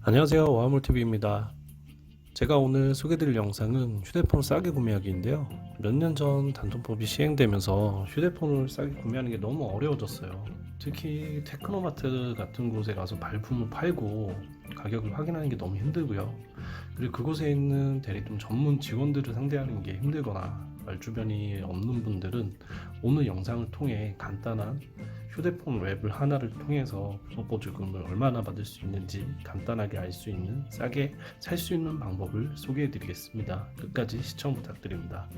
안녕하세요, 와하몰TV입니다. 제가 오늘 소개드릴 영상은 휴대폰 싸게 구매하기인데요. 몇 년 전 단통법이 시행되면서 휴대폰을 싸게 구매하는 게 너무 어려워졌어요. 특히 테크노마트 같은 곳에 가서 발품을 팔고 가격을 확인하는 게 너무 힘들고요. 그리고 그곳에 있는 대리점 전문 직원들을 상대하는 게 힘들거나 말 주변이 없는 분들은 오늘 영상을 통해 간단한 휴대폰 웹을 하나를 통해서 보조금을 얼마나 받을 수 있는지 간단하게 알 수 있는 싸게 살 수 있는 방법을 소개해 드리겠습니다. 끝까지 시청 부탁드립니다.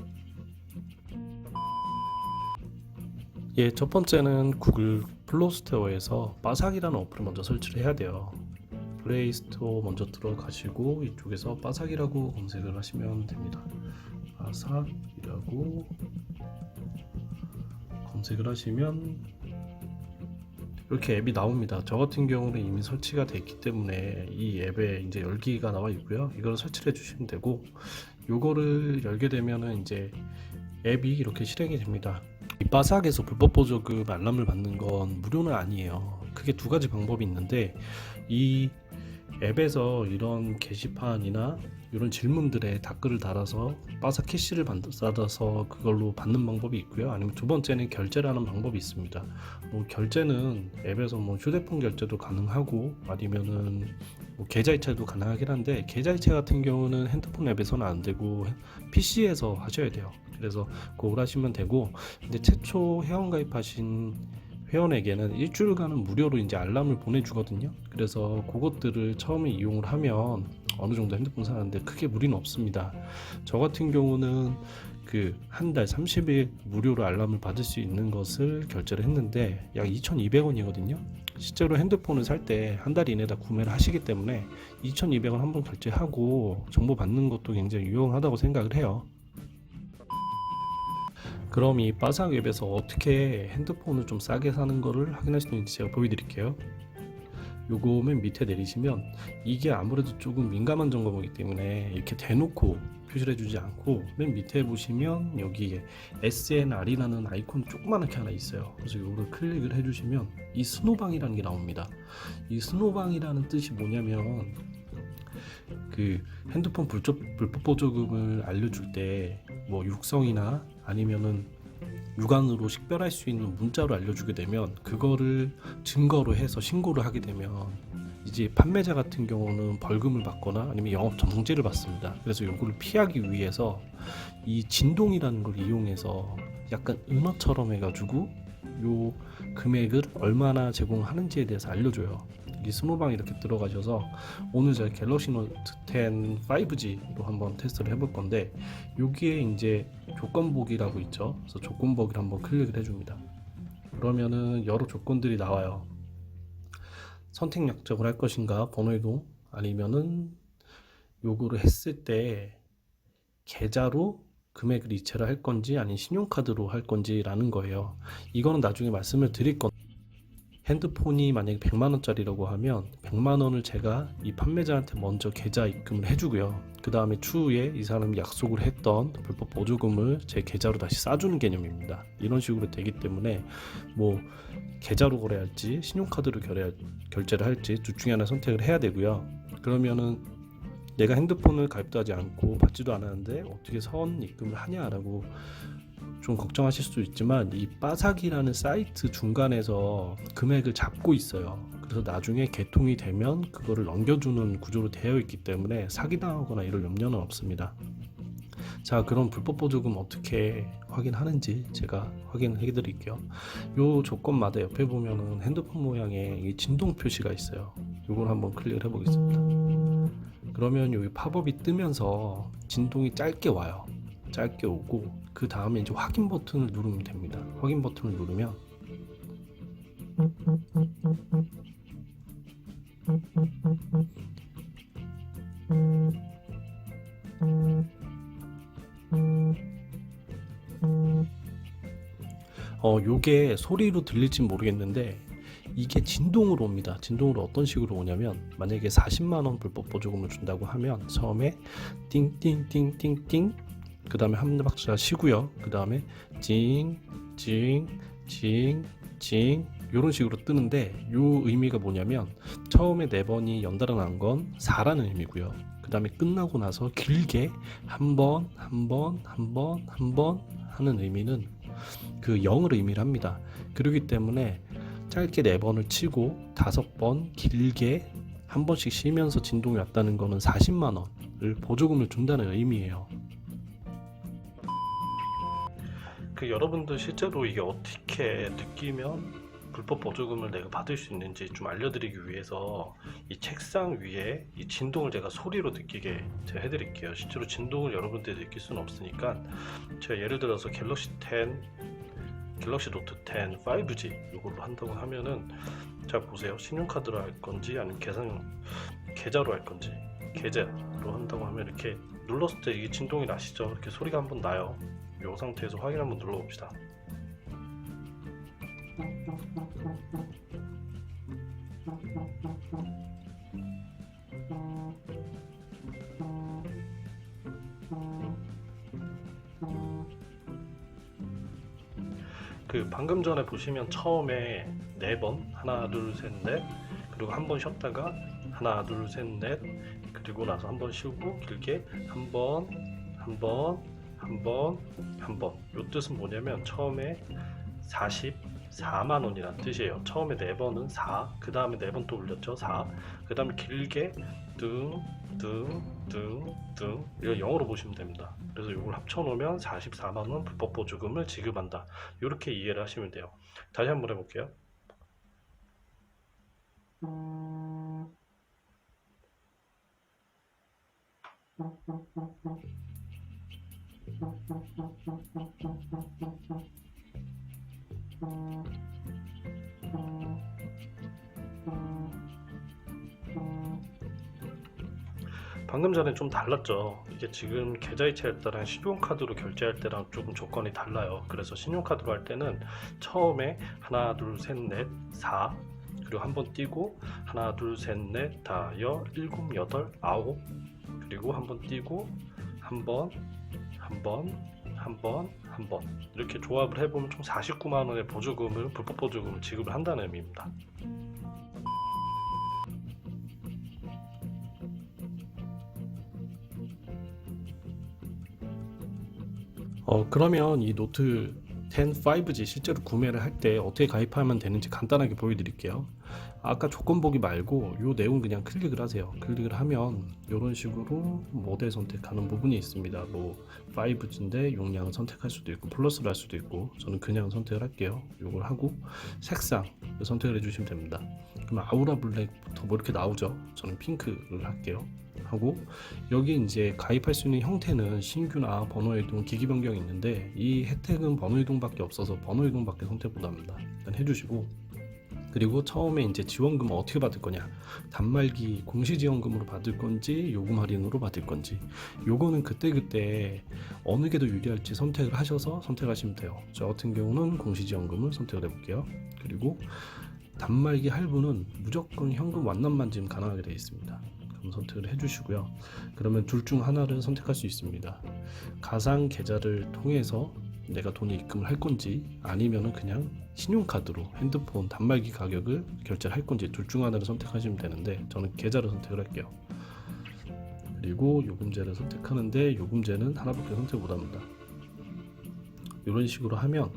첫 번째는 구글 플레이스토어에서 빠삭이라는 어플을 먼저 설치를 해야 돼요. 플레이스토어 먼저 들어가시고 이쪽에서 빠삭이라고 검색을 하시면 됩니다. 빠삭이라고 검색을 하시면 이렇게 앱이 나옵니다. 저 같은 경우는 이미 설치가 되어 있기 때문에 이 앱에 이제 열기가 나와 있고요. 이걸 설치를 해주시면 되고, 요거를 열게 되면은 이제 앱이 이렇게 실행이 됩니다. 이 빠삭에서 불법 보조금 알람을 받는 건 무료는 아니에요. 크게 두 가지 방법이 있는데, 이 앱에서 이런 게시판이나 이런 질문들에 댓글을 달아서 빠삭 캐시를 받아서 그걸로 받는 방법이 있고요. 아니면 두 번째는 결제를 하는 방법이 있습니다. 결제는 앱에서 휴대폰 결제도 가능하고 아니면은 계좌이체도 가능하긴 한데, 계좌이체 같은 경우는 핸드폰 앱에서는 안 되고 PC에서 하셔야 돼요. 그래서 그걸 하시면 되고, 이제 최초 회원가입하신 회원에게는 일주일간은 무료로 이제 알람을 보내주거든요. 그래서 그것들을 처음에 이용을 하면 어느 정도 핸드폰 사는데 크게 무리는 없습니다. 저 같은 경우는 그 한 달 30일 무료로 알람을 받을 수 있는 것을 결제를 했는데 약 2,200원이거든요. 실제로 핸드폰을 살 때 한 달 이내에 다 구매를 하시기 때문에 2,200원 한번 결제하고 정보 받는 것도 굉장히 유용하다고 생각을 해요. 그럼 이 빠삭 웹에서 어떻게 핸드폰을 좀 싸게 사는 거를 확인할 수 있는지 제가 보여드릴게요. 요거 맨 밑에 내리시면 이게 아무래도 조금 민감한 정보이기 때문에 이렇게 대놓고 표시를 해주지 않고 맨 밑에 보시면 여기에 SNR이라는 아이콘 조그맣게 하나 있어요. 그래서 요거를 클릭을 해주시면 이 스노방이라는 게 나옵니다. 이 스노방이라는 뜻이 뭐냐면 그 핸드폰 불법 보조금을 알려줄 때 육성이나 아니면은 육안으로 식별할 수 있는 문자로 알려주게 되면 그거를 증거로 해서 신고를 하게 되면 이제 판매자 같은 경우는 벌금을 받거나 아니면 영업 정지를 받습니다. 그래서 요거를 피하기 위해서 이 진동이라는 걸 이용해서 약간 은어처럼 해가지고 요 금액을 얼마나 제공하는지에 대해서 알려줘요. 이 스노방 이렇게 들어가셔서 오늘 제가 갤럭시 노트 10 5G로 한번 테스트를 해볼 건데, 여기에 이제 조건보기라고 있죠. 그래서 조건보기를 한번 클릭을 해줍니다. 그러면은 여러 조건들이 나와요. 선택 약정을 할 것인가, 번호 이동, 아니면은 요거를 했을 때 계좌로 금액을 이체를 할 건지 아니면 신용카드로 할 건지라는 거예요. 이거는 나중에 말씀을 드릴 건데, 핸드폰이 만약에 100만원짜리라고 하면 100만원을 제가 이 판매자한테 먼저 계좌 입금을 해주고요. 그 다음에 추후에 이 사람이 약속을 했던 불법 보조금을 제 계좌로 다시 싸주는 개념입니다. 이런 식으로 되기 때문에 계좌로 거래할지 신용카드로 결제를 할지 둘 중에 하나 선택을 해야 되고요. 그러면은 내가 핸드폰을 가입도 하지 않고 받지도 않았는데 어떻게 선 입금을 하냐라고 좀 걱정하실 수도 있지만, 이 빠삭이라는 사이트 중간에서 금액을 잡고 있어요. 그래서 나중에 개통이 되면 그거를 넘겨주는 구조로 되어 있기 때문에 사기당하거나 이럴 염려는 없습니다. 자, 그럼 불법 보조금 어떻게 확인하는지 제가 확인해 드릴게요. 요 조건마다 옆에 보면은 핸드폰 모양의 진동 표시가 있어요. 요걸 한번 클릭을 해 보겠습니다. 그러면 여기 팝업이 뜨면서 진동이 짧게 와요. 짧게 오고 그 다음에 이제 확인 버튼을 누르면 됩니다. 확인 버튼을 누르면 요게 소리로 들릴지 모르겠는데 이게 진동으로 옵니다. 진동으로 어떤 식으로 오냐면, 만약에 40만원 불법 보조금을 준다고 하면 처음에 띵띵띵띵띵, 그 다음에 한 박자 쉬고요. 그 다음에 징징징징 이런 식으로 뜨는데 요 의미가 뭐냐면 처음에 4번이 연달아 난 건 4라는 의미고요. 그 다음에 끝나고 나서 길게 한 번 하는 의미는 그 0을 의미를 합니다. 그렇기 때문에 짧게 4번을 치고 5번 길게 한 번씩 쉬면서 진동이 왔다는 거는 40만 원을 보조금을 준다는 의미예요. 여러분들 실제로 이게 어떻게 느끼면 불법 보조금을 내가 받을 수 있는지 좀 알려드리기 위해서 이 책상 위에 이 진동을 제가 소리로 느끼게 제가 해드릴게요. 실제로 진동을 여러분들이 느낄 수는 없으니까 제가 예를 들어서 갤럭시 노트 10 5G 이걸로 한다고 하면은 자 보세요. 신용카드로 할 건지 아니면 계좌로 할 건지. 계좌로 한다고 하면 이렇게 눌렀을 때 이게 진동이 나시죠? 이렇게 소리가 한번 나요. 이 상태에서 확인 한번 눌러봅시다. 방금 전에 보시면 처음에 4번 하나 둘 셋 넷 그리고 한 번 쉬었다가 하나 둘 셋 넷 그리고 나서 한 번 쉬고 길게 한 번 요 뜻은 뭐냐면 처음에 44만 원이란 뜻이에요. 처음에 4번은 4, 그 다음에 4번 또 올렸죠. 4, 그 다음에 길게 등 이거 영어로 보시면 됩니다. 그래서 이걸 합쳐놓으면 44만 원 불법 보조금을 지급한다. 이렇게 이해를 하시면 돼요. 다시 한번 해볼게요. 방금 전에 좀 달랐죠. 이게 지금 계좌이체할 때랑 신용카드로 결제할 때랑 조금 조건이 달라요. 그래서 신용카드로 할 때는 처음에 하나 둘 셋 넷 4 그리고 한번 띄고 하나 둘 셋 넷 다여 7 8 9 그리고 한번 띄고 한 번 이렇게 조합을 해보면 총 49만 원의 불법 보조금을 지급을 한다는 의미입니다. 그러면 이 노트 10 5G 실제로 구매를 할 때 어떻게 가입하면 되는지 간단하게 보여드릴게요. 아까 조건 보기 말고 이 내용 그냥 클릭을 하세요. 클릭을 하면 이런 식으로 모델 선택하는 부분이 있습니다. 뭐 5G인데 용량을 선택할 수도 있고 플러스를 할 수도 있고 저는 그냥 선택을 할게요. 이걸 하고 색상 선택을 해주시면 됩니다. 그럼 아우라 블랙부터 뭐 이렇게 나오죠. 저는 핑크를 할게요. 하고 여기 이제 가입할 수 있는 형태는 신규나 번호 이동, 기기 변경이 있는데 이 혜택은 번호 이동밖에 없어서 번호 이동밖에 선택 못합니다. 일단 해주시고 그리고 처음에 이제 지원금을 어떻게 받을 거냐, 단말기 공시지원금으로 받을 건지 요금 할인으로 받을 건지 요거는 그때 어느 게 더 유리할지 선택을 하셔서 선택하시면 돼요. 저 같은 경우는 공시지원금을 선택을 해볼게요. 그리고 단말기 할부는 무조건 현금 완납만 지금 가능하게 되어 있습니다. 그럼 선택을 해주시고요. 그러면 둘 중 하나를 선택할 수 있습니다. 가상 계좌를 통해서 내가 돈이 입금을 할 건지 아니면은 그냥 신용카드로 핸드폰 단말기 가격을 결제를 할 건지 둘 중 하나를 선택하시면 되는데 저는 계좌를 선택을 할게요. 그리고 요금제를 선택하는데 요금제는 하나밖에 선택 못합니다. 이런 식으로 하면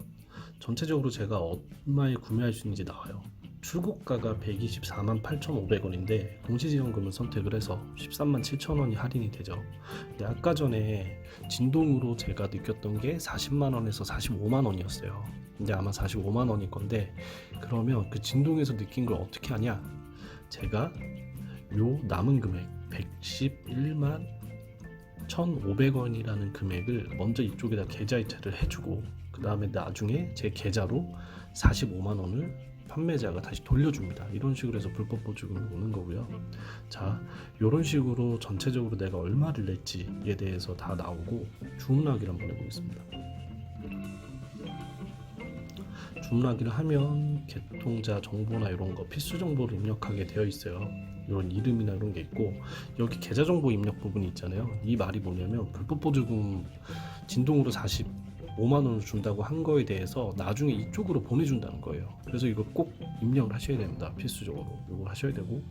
전체적으로 제가 얼마에 구매할 수 있는지 나와요. 출고가가 124만 8,500원인데 공시지원금을 선택을 해서 13만 7천원이 할인이 되죠. 근데 아까 전에 진동으로 제가 느꼈던 게 40만원에서 45만원이었어요. 근데 아마 45만원일 건데 그러면 그 진동에서 느낀 걸 어떻게 하냐, 제가 요 남은 금액 111만 1,500원이라는 금액을 먼저 이쪽에다 계좌이체를 해주고 그 다음에 나중에 제 계좌로 45만원을 판매자가 다시 돌려줍니다. 이런 식으로 해서 불법 보조금이 오는 거고요. 자, 이런 식으로 전체적으로 내가 얼마를 낼지에 대해서 다 나오고 주문하기를 한번 해보겠습니다. 주문하기를 하면 개통자 정보나 이런 거 필수 정보를 입력하게 되어 있어요. 이런 이름이나 이런 게 있고 여기 계좌 정보 입력 부분이 있잖아요. 이 말이 뭐냐면 불법 보조금 진동으로 40 5만 원을 준다고 한 거에 대해서 나중에 이쪽으로 보내준다는 거예요. 그래서 이걸 꼭 입력을 하셔야 됩니다. 필수적으로 이걸 하셔야 되고,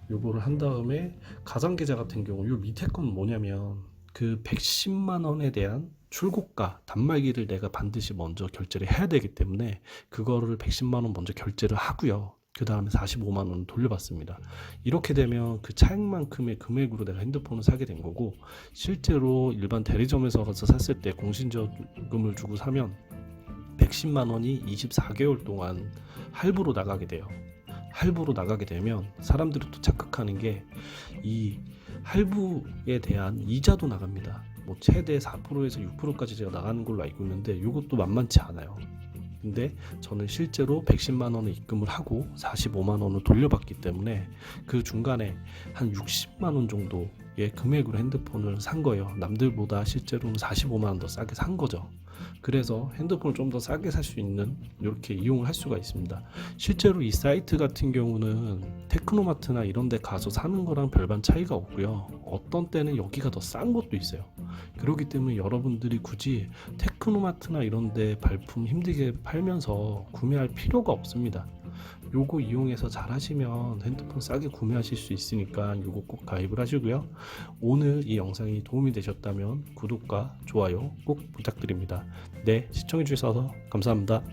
요거를 한 다음에 가상계좌 같은 경우 요 밑에 건 뭐냐면 그 110만 원에 대한 출고가 단말기를 내가 반드시 먼저 결제를 해야 되기 때문에 그거를 110만 원 먼저 결제를 하고요. 그 다음에 45만 원 돌려받습니다. 이렇게 되면 그 차액만큼의 금액으로 내가 핸드폰을 사게 된 거고, 실제로 일반 대리점에서 가서 샀을 때 공신저금을 주고 사면 110만 원이 24개월 동안 할부로 나가게 돼요. 할부로 나가게 되면 사람들이 또 착각하는 게 이 할부에 대한 이자도 나갑니다. 뭐 최대 4%에서 6%까지 제가 나가는 걸로 알고 있는데 이것도 만만치 않아요. 근데 저는 실제로 110만 원을 입금을 하고 45만 원을 돌려받기 때문에 그 중간에 한 60만 원 정도의 금액으로 핸드폰을 산 거예요. 남들보다 실제로는 45만 원 더 싸게 산 거죠. 그래서 핸드폰을 좀 더 싸게 살 수 있는 이렇게 이용을 할 수가 있습니다. 실제로 이 사이트 같은 경우는 테크노마트나 이런 데 가서 사는 거랑 별반 차이가 없고요. 어떤 때는 여기가 더 싼 것도 있어요. 그렇기 때문에 여러분들이 굳이 테크노마트나 이런 데 발품 힘들게 팔면서 구매할 필요가 없습니다. 요거 이용해서 잘 하시면 핸드폰 싸게 구매하실 수 있으니까 요거 꼭 가입을 하시고요. 오늘 이 영상이 도움이 되셨다면 구독과 좋아요 꼭 부탁드립니다. 네, 시청해 주셔서 감사합니다.